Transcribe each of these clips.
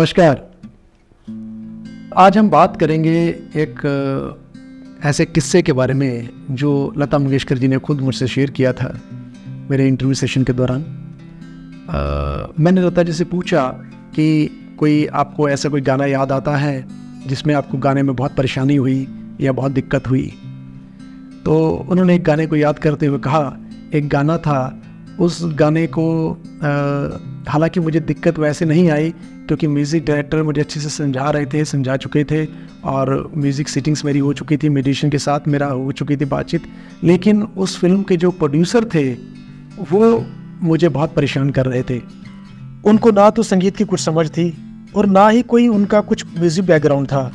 नमस्कार। आज हम बात करेंगे एक ऐसे किस्से के बारे में जो लता मंगेशकर जी ने खुद मुझसे शेयर किया था मेरे इंटरव्यू सेशन के दौरान। मैंने लता जी से पूछा कि कोई आपको ऐसा कोई गाना याद आता है जिसमें आपको गाने में बहुत परेशानी हुई या बहुत दिक्कत हुई। तो उन्होंने एक गाने को याद करते हुए कहा, एक गाना था, उस गाने को हालांकि मुझे दिक्कत वैसे नहीं आई क्योंकि म्यूज़िक डायरेक्टर मुझे अच्छे से समझा चुके थे और म्यूज़िक सिटिंग्स मेरी हो चुकी थी, म्यूजिशियन के साथ मेरा हो चुकी थी बातचीत। लेकिन उस फिल्म के जो प्रोड्यूसर थे वो मुझे बहुत परेशान कर रहे थे। उनको ना तो संगीत की कुछ समझ थी और ना ही कोई उनका कुछ म्यूज़िक बैकग्राउंड था।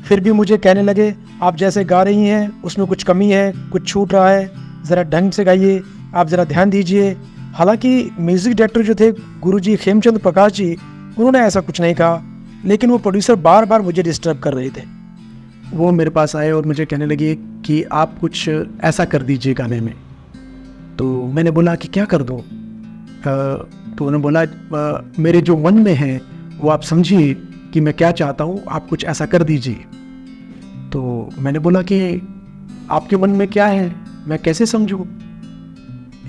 फिर भी मुझे कहने लगे, आप जैसे गा रही हैं उसमें कुछ कमी है, कुछ छूट रहा है, ज़रा ढंग से गाइए, आप ज़रा ध्यान दीजिए। हालांकि म्यूज़िक डायरेक्टर जो थे गुरुजी खेमचंद प्रकाश जी, उन्होंने ऐसा कुछ नहीं कहा, लेकिन वो प्रोड्यूसर बार बार मुझे डिस्टर्ब कर रहे थे। वो मेरे पास आए और मुझे कहने लगे कि आप कुछ ऐसा कर दीजिए गाने में। तो मैंने बोला कि क्या कर दूँ? तो उन्होंने बोला, मेरे जो मन में है वो आप समझिए कि मैं क्या चाहता हूँ, आप कुछ ऐसा कर दीजिए। तो मैंने बोला कि आपके मन में क्या है, मैं कैसे समझूँ?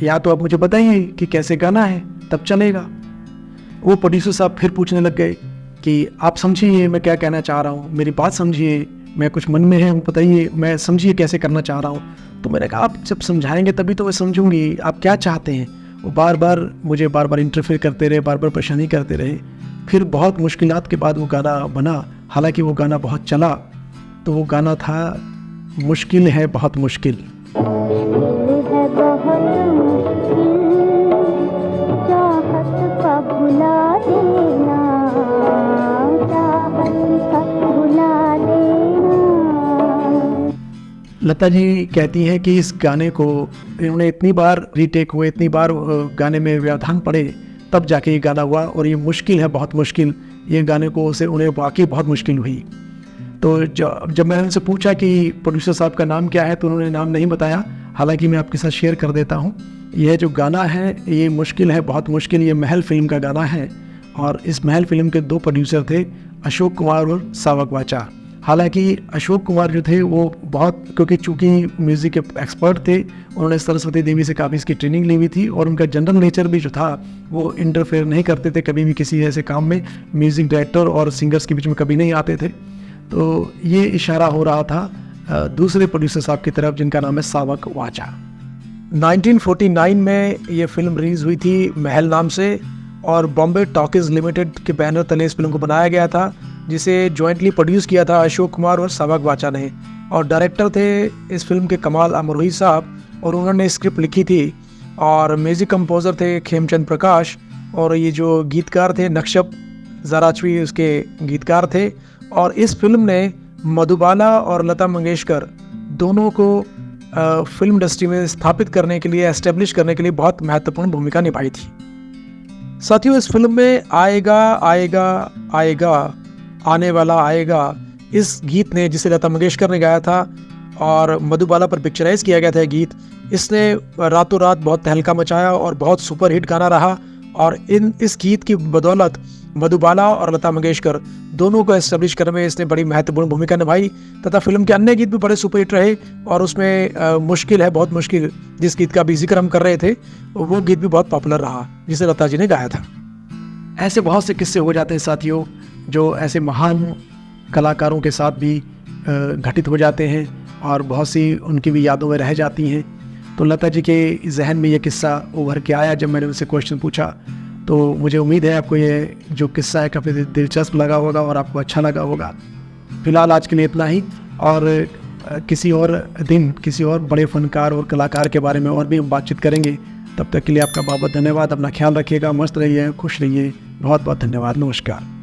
या तो आप मुझे बताइए कि कैसे गाना है, तब चलेगा। वो प्रोड्यूसर साहब फिर पूछने लग गए कि आप समझिए मैं क्या कहना चाह रहा हूँ, मेरी बात समझिए, मैं कुछ मन में है बताइए, मैं समझिए कैसे करना चाह रहा हूँ। तो मैंने कहा, आप जब समझाएंगे तभी तो मैं समझूंगी, आप क्या चाहते हैं। वो बार बार इंटरफेयर करते रहे, बार बार परेशानी करते रहे। फिर बहुत मुश्किलात के बाद वो गाना बना। हालांकि वो गाना बहुत चला। तो वो गाना था, मुश्किल है बहुत मुश्किल। लता जी कहती हैं कि इस गाने को इन्होंने इतनी बार रीटेक हुए, इतनी बार गाने में व्यवधान पड़े, तब जाके ये गाना हुआ। और ये मुश्किल है बहुत मुश्किल, ये गाने को उसे उन्हें वाकई बहुत मुश्किल हुई। तो जब मैंने उनसे पूछा कि प्रोड्यूसर साहब का नाम क्या है, तो उन्होंने नाम नहीं बताया। हालांकि मैं आपके साथ शेयर कर देता हूँ। यह जो गाना है, ये मुश्किल है बहुत मुश्किल, ये महल फिल्म का गाना है। और इस महल फिल्म के दो प्रोड्यूसर थे, अशोक कुमार और सावक वाचा। हालांकि अशोक कुमार जो थे वो बहुत, क्योंकि चूँकि म्यूज़िक के एक्सपर्ट थे, उन्होंने सरस्वती देवी से काफ़ी इसकी ट्रेनिंग ली हुई थी। और उनका जनरल नेचर भी जो था वो इंटरफेयर नहीं करते थे कभी भी किसी ऐसे काम में। म्यूज़िक डायरेक्टर और सिंगर्स के बीच में कभी नहीं आते थे। तो ये इशारा हो रहा था दूसरे प्रोड्यूसर साहब की तरफ, जिनका नाम है सावक वाचा। 1949 में ये फिल्म रिलीज़ हुई थी महल नाम से, और बॉम्बे टॉकीज लिमिटेड के बैनर तले इस फिल्म को बनाया गया था, जिसे जॉइंटली प्रोड्यूस किया था अशोक कुमार और सावक वाचा ने। और डायरेक्टर थे इस फिल्म के कमाल अमरोही साहब, और उन्होंने स्क्रिप्ट लिखी थी। और म्यूज़िक कंपोज़र थे खेमचंद प्रकाश, और ये जो गीतकार थे नक्शब ज़राचवी उसके गीतकार थे। और इस फिल्म ने मधुबाला और लता मंगेशकर दोनों को फिल्म इंडस्ट्री में स्थापित करने के लिए, एस्टेब्लिश करने के लिए बहुत महत्वपूर्ण भूमिका निभाई थी। साथियों, इस फिल्म में आएगा आएगा आएगा आने वाला आएगा, इस गीत ने, जिसे लता मंगेशकर ने गाया था और मधुबाला पर पिक्चराइज किया गया था गीत, इसने रातों रात बहुत तहलका मचाया और बहुत सुपर हिट गाना रहा। और इस गीत की बदौलत मधुबाला और लता मंगेशकर दोनों को एस्टेब्लिश करने में इसने बड़ी महत्वपूर्ण भूमिका निभाई। तथा फिल्म के अन्य गीत भी बड़े सुपरहिट रहे, और उसमें मुश्किल है बहुत मुश्किल, जिस गीत का भी जिक्र हम कर रहे थे, वो गीत भी बहुत पॉपुलर रहा, जिसे लता जी ने गाया था। ऐसे बहुत से किस्से हो जाते हैं साथियों, जो ऐसे महान कलाकारों के साथ भी घटित हो जाते हैं और बहुत सी उनकी भी यादों में रह जाती हैं। तो लता जी के जहन में ये किस्सा उभर के आया जब मैंने उनसे क्वेश्चन पूछा। तो मुझे उम्मीद है आपको ये जो किस्सा है काफ़ी दिलचस्प लगा होगा और आपको अच्छा लगा होगा। फिलहाल आज के लिए इतना ही, और किसी और दिन किसी और बड़े फनकार और कलाकार के बारे में और भी हम बातचीत करेंगे। तब तक के लिए आपका बहुत बहुत धन्यवाद। अपना ख्याल रखिएगा, मस्त रहिए, खुश रहिए। बहुत बहुत धन्यवाद। नमस्कार।